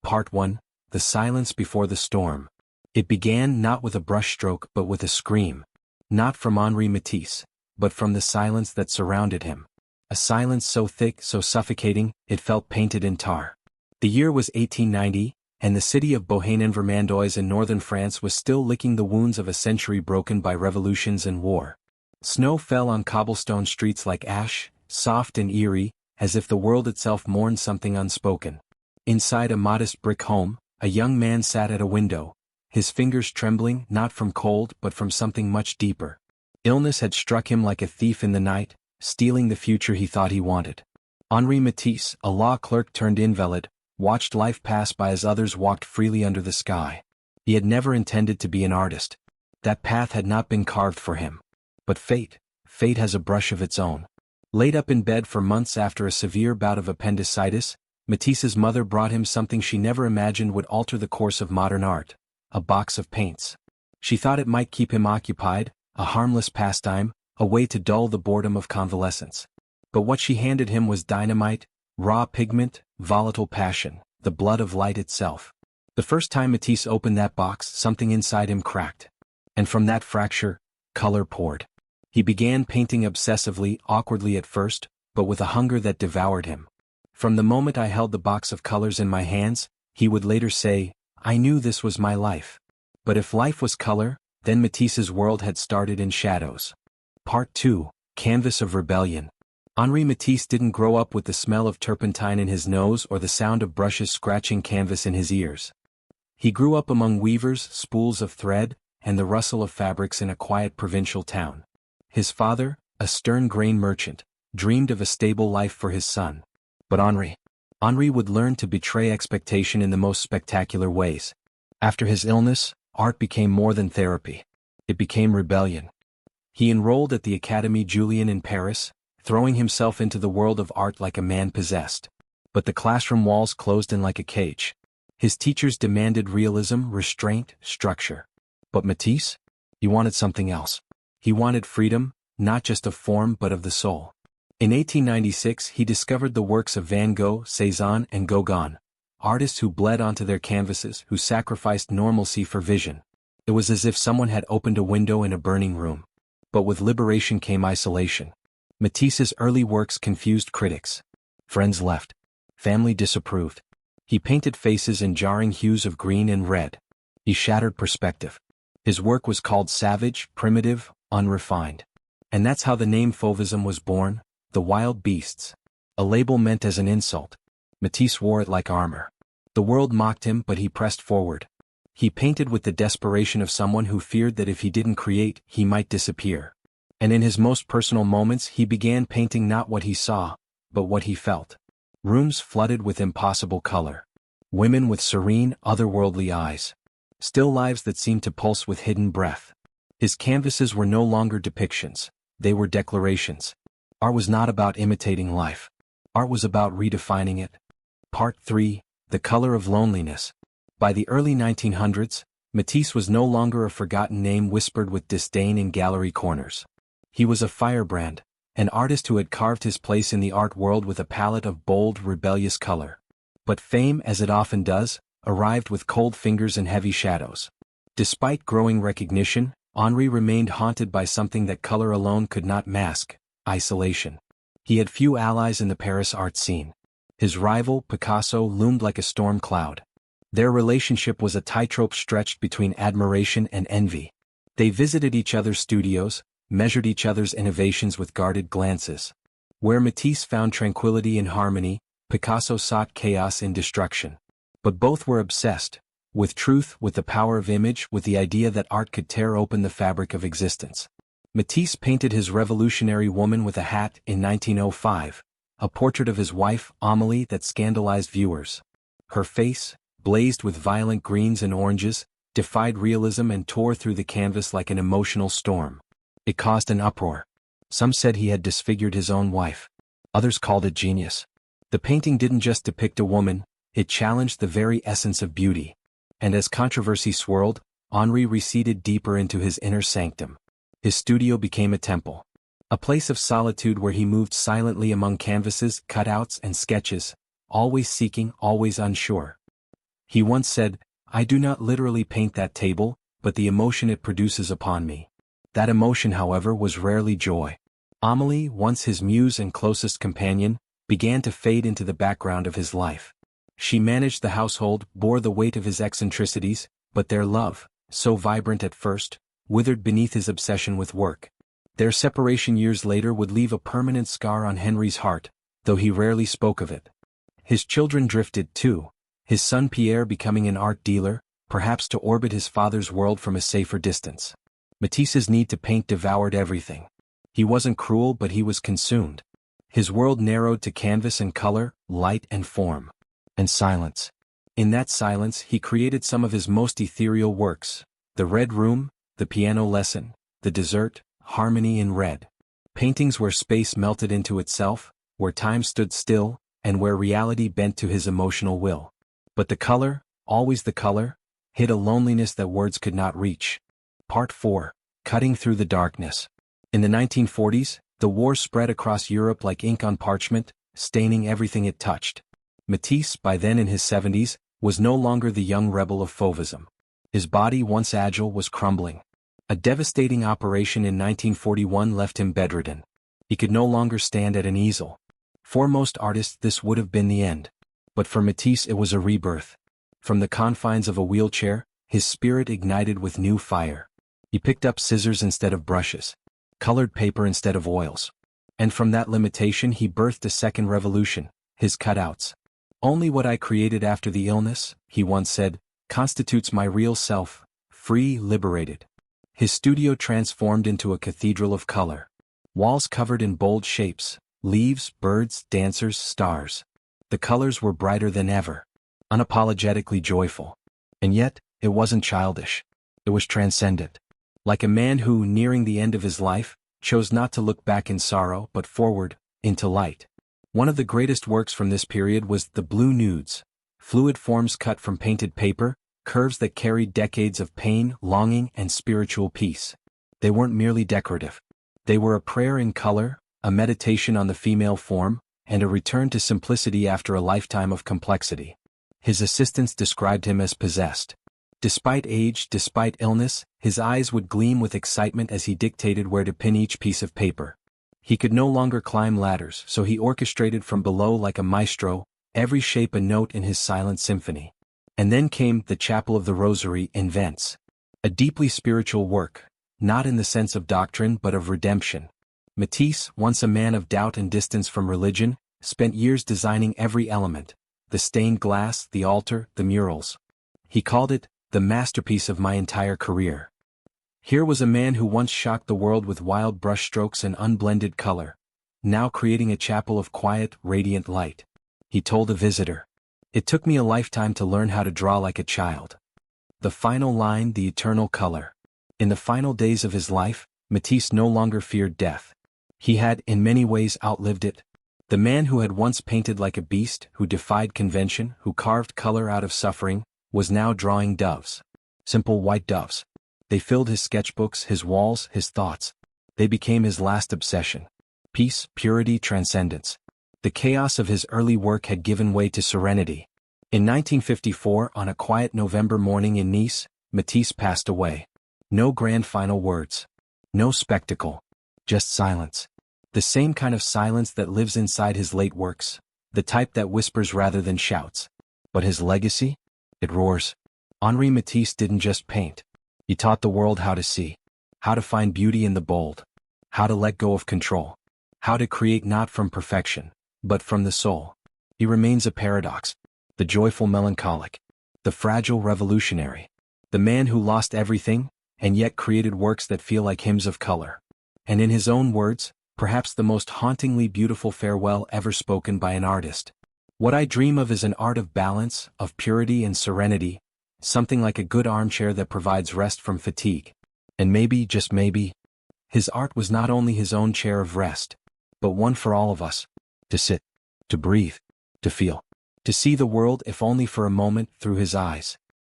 Part 1, The Silence Before the Storm. It began not with a brushstroke but with a scream. Not from Henri Matisse, but from the silence that surrounded him. A silence so thick, so suffocating, it felt painted in tar. The year was 1890, and the city of Beauharnais-en-Vermandois in northern France was still licking the wounds of a century broken by revolutions and war. Snow fell on cobblestone streets like ash, soft and eerie, as if the world itself mourned something unspoken. Inside a modest brick home, a young man sat at a window, his fingers trembling not from cold but from something much deeper. Illness had struck him like a thief in the night, stealing the future he thought he wanted. Henri Matisse, a law clerk turned invalid, watched life pass by as others walked freely under the sky. He had never intended to be an artist. That path had not been carved for him. But fate has a brush of its own. Laid up in bed for months after a severe bout of appendicitis, Matisse's mother brought him something she never imagined would alter the course of modern art: a box of paints. She thought it might keep him occupied, a harmless pastime, a way to dull the boredom of convalescence. But what she handed him was dynamite, raw pigment, volatile passion, the blood of light itself. The first time Matisse opened that box, something inside him cracked. And from that fracture, color poured. He began painting obsessively, awkwardly at first, but with a hunger that devoured him. From the moment I held the box of colors in my hands, he would later say, I knew this was my life. But if life was color, then Matisse's world had started in shadows. Part 2, Canvas of Rebellion. Henri Matisse didn't grow up with the smell of turpentine in his nose or the sound of brushes scratching canvas in his ears. He grew up among weavers, spools of thread, and the rustle of fabrics in a quiet provincial town. His father, a stern grain merchant, dreamed of a stable life for his son. But Henri would learn to betray expectation in the most spectacular ways. After his illness, art became more than therapy. It became rebellion. He enrolled at the Académie Julian in Paris, throwing himself into the world of art like a man possessed. But the classroom walls closed in like a cage. His teachers demanded realism, restraint, structure. But Matisse? He wanted something else. He wanted freedom, not just of form but of the soul. In 1896 he discovered the works of Van Gogh, Cézanne and Gauguin, artists who bled onto their canvases, who sacrificed normalcy for vision. It was as if someone had opened a window in a burning room. But with liberation came isolation. Matisse's early works confused critics. Friends left. Family disapproved. He painted faces in jarring hues of green and red. He shattered perspective. His work was called savage, primitive, unrefined. And that's how the name Fauvism was born. The wild beasts. A label meant as an insult. Matisse wore it like armor. The world mocked him, but he pressed forward. He painted with the desperation of someone who feared that if he didn't create, he might disappear. And in his most personal moments he began painting not what he saw, but what he felt. Rooms flooded with impossible color. Women with serene, otherworldly eyes. Still lives that seemed to pulse with hidden breath. His canvases were no longer depictions. They were declarations. Art was not about imitating life. Art was about redefining it. Part 3, The Color of Loneliness. By the early 1900s, Matisse was no longer a forgotten name whispered with disdain in gallery corners. He was a firebrand, an artist who had carved his place in the art world with a palette of bold, rebellious color. But fame, as it often does, arrived with cold fingers and heavy shadows. Despite growing recognition, Henri remained haunted by something that color alone could not mask: isolation. He had few allies in the Paris art scene. His rival, Picasso, loomed like a storm cloud. Their relationship was a tightrope stretched between admiration and envy. They visited each other's studios, measured each other's innovations with guarded glances. Where Matisse found tranquility in harmony, Picasso sought chaos in destruction. But both were obsessed, with truth, with the power of image, with the idea that art could tear open the fabric of existence. Matisse painted his revolutionary woman with a hat in 1905, a portrait of his wife, Amélie, that scandalized viewers. Her face, blazed with violent greens and oranges, defied realism and tore through the canvas like an emotional storm. It caused an uproar. Some said he had disfigured his own wife. Others called it genius. The painting didn't just depict a woman, it challenged the very essence of beauty. And as controversy swirled, Henri receded deeper into his inner sanctum. His studio became a temple. A place of solitude where he moved silently among canvases, cutouts, and sketches, always seeking, always unsure. He once said, "I do not literally paint that table, but the emotion it produces upon me." That emotion, however, was rarely joy. Amélie, once his muse and closest companion, began to fade into the background of his life. She managed the household, bore the weight of his eccentricities, but their love, so vibrant at first, withered beneath his obsession with work. Their separation years later would leave a permanent scar on Henri's heart, though he rarely spoke of it. His children drifted too, his son Pierre becoming an art dealer, perhaps to orbit his father's world from a safer distance. Matisse's need to paint devoured everything. He wasn't cruel, but he was consumed. His world narrowed to canvas and color, light and form. And silence. In that silence he created some of his most ethereal works: The Red Room, The Piano Lesson, The Dessert, Harmony in Red. Paintings where space melted into itself, where time stood still, and where reality bent to his emotional will. But the color, always the color, hid a loneliness that words could not reach. Part 4. Cutting Through the Darkness. In the 1940s, the war spread across Europe like ink on parchment, staining everything it touched. Matisse, by then in his 70s, was no longer the young rebel of Fauvism. His body, once agile, was crumbling. A devastating operation in 1941 left him bedridden. He could no longer stand at an easel. For most artists this would have been the end. But for Matisse it was a rebirth. From the confines of a wheelchair, his spirit ignited with new fire. He picked up scissors instead of brushes, colored paper instead of oils. And from that limitation he birthed a second revolution, his cutouts. "Only what I created after the illness," he once said, "constitutes my real self, free, liberated." His studio transformed into a cathedral of color. Walls covered in bold shapes, leaves, birds, dancers, stars. The colors were brighter than ever, unapologetically joyful. And yet, it wasn't childish. It was transcendent. Like a man who, nearing the end of his life, chose not to look back in sorrow but forward, into light. One of the greatest works from this period was The Blue Nudes, fluid forms cut from painted paper, curves that carried decades of pain, longing, and spiritual peace. They weren't merely decorative. They were a prayer in color, a meditation on the female form, and a return to simplicity after a lifetime of complexity. His assistants described him as possessed. Despite age, despite illness, his eyes would gleam with excitement as he dictated where to pin each piece of paper. He could no longer climb ladders, so he orchestrated from below like a maestro, every shape a note in his silent symphony. And then came The Chapel of the Rosary in Vence. A deeply spiritual work, not in the sense of doctrine but of redemption. Matisse, once a man of doubt and distance from religion, spent years designing every element: the stained glass, the altar, the murals. He called it the masterpiece of my entire career. Here was a man who once shocked the world with wild brushstrokes and unblended color, now creating a chapel of quiet, radiant light. He told a visitor, "It took me a lifetime to learn how to draw like a child." The final line, the eternal color. In the final days of his life, Matisse no longer feared death. He had, in many ways, outlived it. The man who had once painted like a beast, who defied convention, who carved color out of suffering, was now drawing doves. Simple white doves. They filled his sketchbooks, his walls, his thoughts. They became his last obsession. Peace, purity, transcendence. The chaos of his early work had given way to serenity. In 1954, on a quiet November morning in Nice, Matisse passed away. No grand final words. No spectacle. Just silence. The same kind of silence that lives inside his late works, the type that whispers rather than shouts. But his legacy? It roars. Henri Matisse didn't just paint. He taught the world how to see, how to find beauty in the bold, how to let go of control, how to create not from perfection, but from the soul. He remains a paradox, the joyful melancholic, the fragile revolutionary, the man who lost everything, and yet created works that feel like hymns of color. And in his own words, perhaps the most hauntingly beautiful farewell ever spoken by an artist. "What I dream of is an art of balance, of purity and serenity, something like a good armchair that provides rest from fatigue." And maybe, just maybe, his art was not only his own chair of rest, but one for all of us, to sit, to breathe, to feel, to see the world if only for a moment through his eyes.